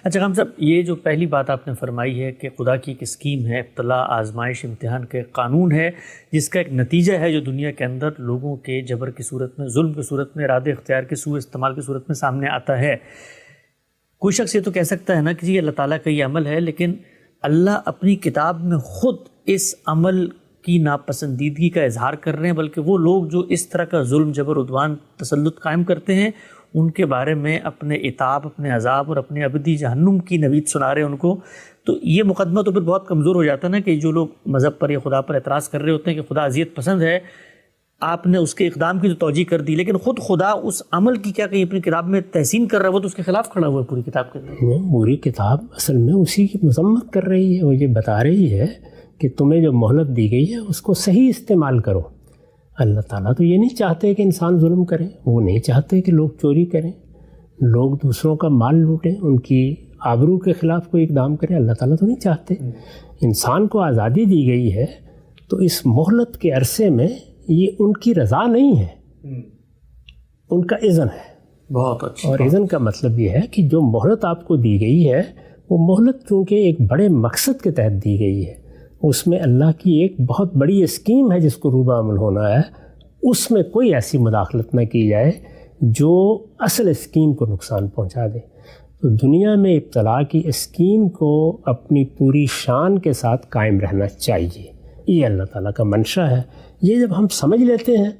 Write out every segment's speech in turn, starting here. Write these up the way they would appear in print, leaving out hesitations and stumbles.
اچھا خان صاحب، یہ جو پہلی بات آپ نے فرمائی ہے کہ خدا کی ایک اسکیم ہے، ابتلا، آزمائش، امتحان کا ایک قانون ہے جس کا ایک نتیجہ ہے جو دنیا کے اندر لوگوں کے جبر کی صورت میں، ظلم کی صورت میں، ارادے اختیار کے سوء استعمال کی صورت میں سامنے آتا ہے۔ کوئی شخص یہ تو کہہ سکتا ہے نا کہ جی اللہ تعالیٰ کا یہ عمل ہے، لیکن اللہ اپنی کتاب میں خود اس عمل کی ناپسندیدگی کا اظہار کر رہے ہیں، بلکہ وہ لوگ جو اس طرح کا ظلم، جبر، عدوان، تسلط قائم کرتے ہیں ان کے بارے میں اپنے عتاب، اپنے عذاب اور اپنے ابدی جہنم کی نوید سنا رہے ہیں ان کو۔ تو یہ مقدمہ تو پھر بہت کمزور ہو جاتا ہے نا کہ جو لوگ مذہب پر یا خدا پر اعتراض کر رہے ہوتے ہیں کہ خدا اذیت پسند ہے، آپ نے اس کے اقدام کی تو توجیہ کر دی، لیکن خود خدا اس عمل کی کیا کہیں اپنی کتاب میں تحسین کر رہا ہے، وہ تو اس کے خلاف کھڑا ہوا ہے پوری کتاب کے اندر۔ پوری کتاب اصل میں اسی کی مذمت کر رہی ہے، وہ یہ بتا رہی ہے کہ تمہیں جو مہلت دی گئی ہے اس کو صحیح استعمال کرو۔ اللہ تعالیٰ تو یہ نہیں چاہتے کہ انسان ظلم کریں، وہ نہیں چاہتے کہ لوگ چوری کریں، لوگ دوسروں کا مال لوٹیں، ان کی آبرو کے خلاف کوئی اقدام کریں۔ اللہ تعالیٰ تو نہیں چاہتے۔ انسان کو آزادی دی گئی ہے تو اس مہلت کے عرصے میں یہ ان کی رضا نہیں ہے، ان کا اذن ہے۔ بہت اچھا۔ اور اذن کا مطلب یہ ہے کہ جو مہلت آپ کو دی گئی ہے وہ مہلت چونکہ ایک بڑے مقصد کے تحت دی گئی ہے، اس میں اللہ کی ایک بہت بڑی اسکیم ہے جس کو روبہ عمل ہونا ہے، اس میں کوئی ایسی مداخلت نہ کی جائے جو اصل اسکیم کو نقصان پہنچا دے۔ تو دنیا میں ابتلا کی اسکیم کو اپنی پوری شان کے ساتھ قائم رہنا چاہیے، یہ اللہ تعالیٰ کا منشا ہے۔ یہ جب ہم سمجھ لیتے ہیں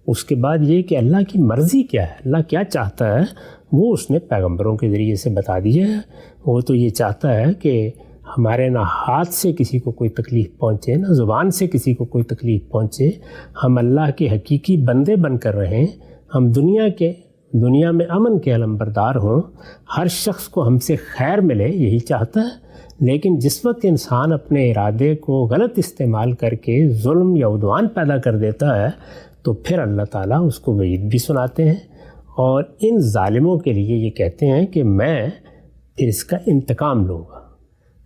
اس کے بعد یہ کہ اللہ کی مرضی کیا ہے، اللہ کیا چاہتا ہے، وہ اس نے پیغمبروں کے ذریعے سے بتا دیا ہے۔ وہ تو یہ چاہتا ہے کہ ہمارے نہ ہاتھ سے کسی کو کوئی تکلیف پہنچے، نہ زبان سے کسی کو کوئی تکلیف پہنچے، ہم اللہ کے حقیقی بندے بن کر رہیں، ہم دنیا میں امن کے علمبردار ہوں، ہر شخص کو ہم سے خیر ملے، یہی چاہتا ہے۔ لیکن جس وقت انسان اپنے ارادے کو غلط استعمال کر کے ظلم یا عدوان پیدا کر دیتا ہے تو پھر اللہ تعالیٰ اس کو وعید بھی سناتے ہیں، اور ان ظالموں کے لیے یہ کہتے ہیں کہ میں پھر اس کا انتقام لوں گا۔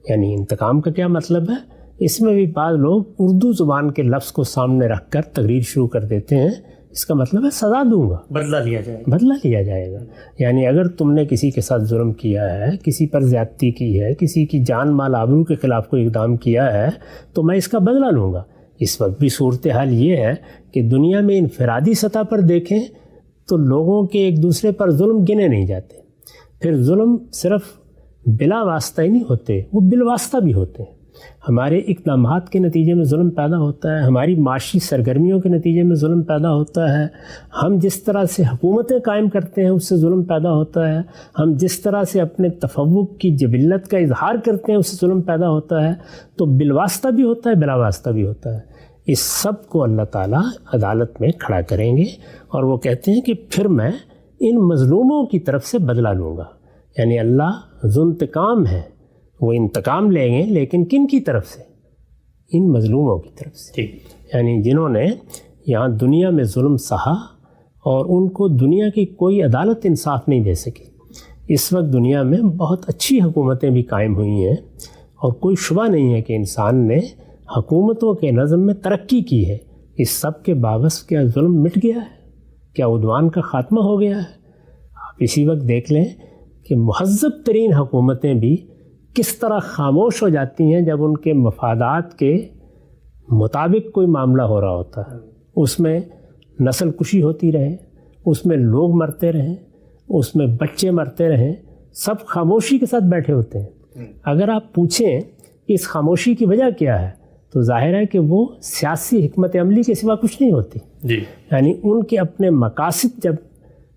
یعنی انتقام کا کیا مطلب ہے؟ اس میں بھی بعض لوگ اردو زبان کے لفظ کو سامنے رکھ کر تقریر شروع کر دیتے ہیں، اس کا مطلب ہے سزا دوں گا، بدلہ لیا جائے گا۔ بدلہ لیا جائے گا۔ یعنی اگر تم نے کسی کے ساتھ ظلم کیا ہے، کسی پر زیادتی کی ہے، کسی کی جان مال آبرو کے خلاف کوئی اقدام کیا ہے تو میں اس کا بدلہ لوں گا۔ اس وقت بھی صورتحال یہ ہے کہ دنیا میں انفرادی سطح پر دیکھیں تو لوگوں کے ایک دوسرے پر ظلم گنے نہیں جاتے، پھر ظلم صرف بلا واسطہ ہی نہیں ہوتے، وہ بالواسطہ بھی ہوتے ہیں۔ ہمارے اقدامات کے نتیجے میں ظلم پیدا ہوتا ہے، ہماری معاشی سرگرمیوں کے نتیجے میں ظلم پیدا ہوتا ہے، ہم جس طرح سے حکومتیں قائم کرتے ہیں اس سے ظلم پیدا ہوتا ہے، ہم جس طرح سے اپنے تفوق کی جبلت کا اظہار کرتے ہیں اس سے ظلم پیدا ہوتا ہے۔ تو بالواسطہ بھی ہوتا ہے، بلا واسطہ بھی ہوتا ہے۔ اس سب کو اللہ تعالیٰ عدالت میں کھڑا کریں گے، اور وہ کہتے ہیں کہ پھر میں ان مظلوموں کی طرف سے بدلہ لوں گا۔ یعنی اللہ ذو انتقام ہے، وہ انتقام لیں گے، لیکن کن کی طرف سے؟ ان مظلوموں کی طرف سے، یعنی جنہوں نے یہاں دنیا میں ظلم سہا اور ان کو دنیا کی کوئی عدالت انصاف نہیں دے سکی۔ اس وقت دنیا میں بہت اچھی حکومتیں بھی قائم ہوئی ہیں، اور کوئی شبہ نہیں ہے کہ انسان نے حکومتوں کے نظم میں ترقی کی ہے۔ اس سب کے باوجود کیا ظلم مٹ گیا ہے؟ کیا عدوان کا خاتمہ ہو گیا ہے؟ آپ اسی وقت دیکھ لیں کہ مہذب ترین حکومتیں بھی کس طرح خاموش ہو جاتی ہیں جب ان کے مفادات کے مطابق کوئی معاملہ ہو رہا ہوتا ہے، اس میں نسل کشی ہوتی رہے، اس میں لوگ مرتے رہیں، اس میں بچے مرتے رہیں، سب خاموشی کے ساتھ بیٹھے ہوتے ہیں۔ اگر آپ پوچھیں کہ اس خاموشی کی وجہ کیا ہے تو ظاہر ہے کہ وہ سیاسی حکمت عملی کے سوا کچھ نہیں ہوتی۔ یعنی ان کے اپنے مقاصد جب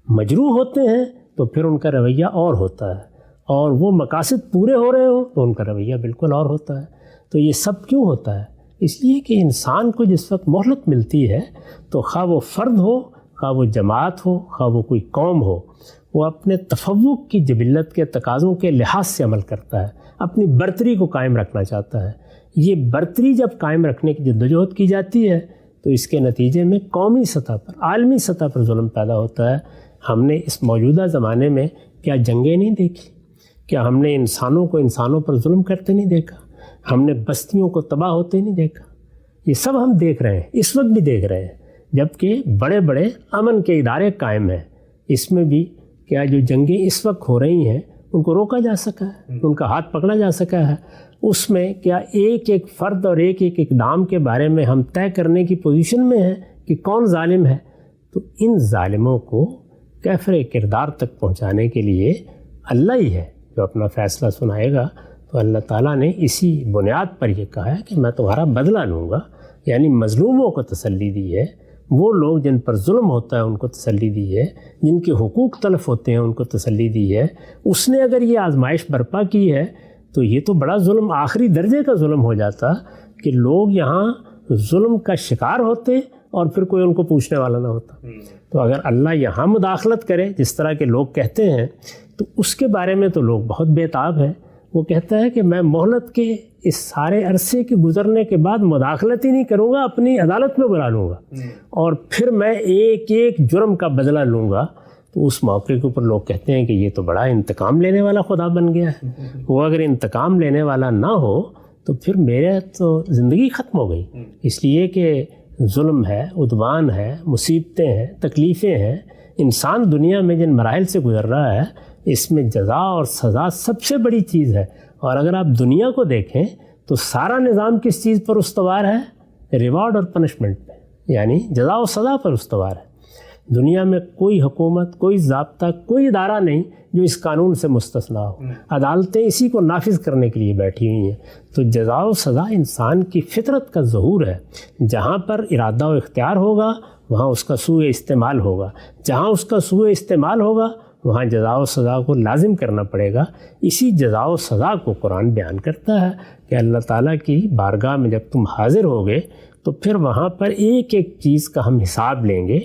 مجروح ہوتے ہیں تو پھر ان کا رویہ اور ہوتا ہے، اور وہ مقاصد پورے ہو رہے ہوں تو ان کا رویہ بالکل اور ہوتا ہے۔ تو یہ سب کیوں ہوتا ہے؟ اس لیے کہ انسان کو جس وقت مہلت ملتی ہے تو خواہ وہ فرد ہو، خواہ وہ جماعت ہو، خواہ وہ کوئی قوم ہو، وہ اپنے تفوق کی جبلت کے تقاضوں کے لحاظ سے عمل کرتا ہے، اپنی برتری کو قائم رکھنا چاہتا ہے۔ یہ برتری جب قائم رکھنے کی جدوجہد کی جاتی ہے تو اس کے نتیجے میں قومی سطح پر، عالمی سطح پر ظلم پیدا ہوتا ہے۔ ہم نے اس موجودہ زمانے میں کیا جنگیں نہیں دیکھی؟ کیا ہم نے انسانوں کو انسانوں پر ظلم کرتے نہیں دیکھا؟ ہم نے بستیوں کو تباہ ہوتے نہیں دیکھا؟ یہ سب ہم دیکھ رہے ہیں، اس وقت بھی دیکھ رہے ہیں، جبکہ بڑے بڑے امن کے ادارے قائم ہیں۔ اس میں بھی کیا جو جنگیں اس وقت ہو رہی ہیں ان کو روکا جا سکا ہے، ان کا ہاتھ پکڑا جا سکا ہے. اس میں کیا ایک ایک فرد اور ایک ایک اقدام کے بارے میں ہم طے کرنے کی پوزیشن میں ہیں کہ کون ظالم ہے؟ تو ان ظالموں کو کیفر کردار تک پہنچانے کے لیے اللہ ہی ہے جو اپنا فیصلہ سنائے گا. تو اللہ تعالیٰ نے اسی بنیاد پر یہ کہا ہے کہ میں تمہارا بدلہ لوں گا، یعنی مظلوموں کو تسلی دی ہے، وہ لوگ جن پر ظلم ہوتا ہے ان کو تسلی دی ہے، جن کے حقوق تلف ہوتے ہیں ان کو تسلی دی ہے. اس نے اگر یہ آزمائش برپا کی ہے تو یہ تو بڑا ظلم، آخری درجے کا ظلم ہو جاتا کہ لوگ یہاں ظلم کا شکار ہوتے اور پھر کوئی ان کو پوچھنے والا نہ ہوتا. تو اگر اللہ یہاں مداخلت کرے جس طرح کے لوگ کہتے ہیں تو اس کے بارے میں تو لوگ بہت بے تاب ہیں. وہ کہتا ہے کہ میں مہلت کے اس سارے عرصے کے گزرنے کے بعد مداخلت ہی نہیں کروں گا، اپنی عدالت میں بلا لوں گا اور پھر میں ایک ایک جرم کا بدلہ لوں گا. تو اس موقع کے اوپر لوگ کہتے ہیں کہ یہ تو بڑا انتقام لینے والا خدا بن گیا ہے. وہ اگر انتقام لینے والا نہ ہو تو پھر میرے تو زندگی ختم ہو گئی، اس لیے کہ ظلم ہے، عدوان ہے، مصیبتیں ہیں، تکلیفیں ہیں. انسان دنیا میں جن مراحل سے گزر رہا ہے اس میں جزا اور سزا سب سے بڑی چیز ہے. اور اگر آپ دنیا کو دیکھیں تو سارا نظام کس چیز پر استوار ہے؟ ریوارڈ اور پنشمنٹ پہ، یعنی جزا و سزا پر استوار ہے. دنیا میں کوئی حکومت، کوئی ضابطہ، کوئی ادارہ نہیں جو اس قانون سے مستثنا ہو. عدالتیں اسی کو نافذ کرنے کے لیے بیٹھی ہوئی ہیں. تو جزا و سزا انسان کی فطرت کا ظہور ہے. جہاں پر ارادہ و اختیار ہوگا وہاں اس کا سوء استعمال ہوگا، جہاں اس کا سوء استعمال ہوگا وہاں جزا و سزا کو لازم کرنا پڑے گا. اسی جزا و سزا کو قرآن بیان کرتا ہے کہ اللہ تعالیٰ کی بارگاہ میں جب تم حاضر ہوگے تو پھر وہاں پر ایک ایک چیز کا ہم حساب لیں گے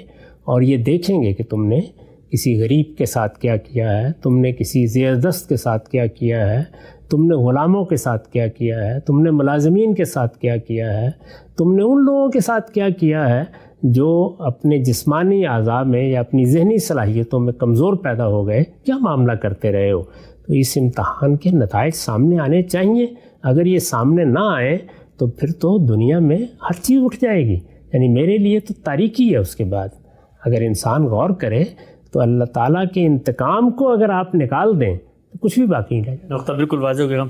اور یہ دیکھیں گے کہ تم نے کسی غریب کے ساتھ کیا کیا ہے، تم نے کسی زیر دست کے ساتھ کیا کیا ہے، تم نے غلاموں کے ساتھ کیا کیا ہے، تم نے ملازمین کے ساتھ کیا کیا ہے، تم نے ان لوگوں کے ساتھ کیا کیا ہے جو اپنے جسمانی اعضاء میں یا اپنی ذہنی صلاحیتوں میں کمزور پیدا ہو گئے، کیا معاملہ کرتے رہے ہو. تو اس امتحان کے نتائج سامنے آنے چاہیے. اگر یہ سامنے نہ آئے تو پھر تو دنیا میں ہر چیز اٹھ جائے گی، یعنی میرے لیے تو تاریکی ہے. اس کے بعد اگر انسان غور کرے تو اللہ تعالیٰ کے انتقام کو اگر آپ نکال دیں تو کچھ بھی باقی نہیں رہے گا. نقطہ بالکل واضح ہو گیا.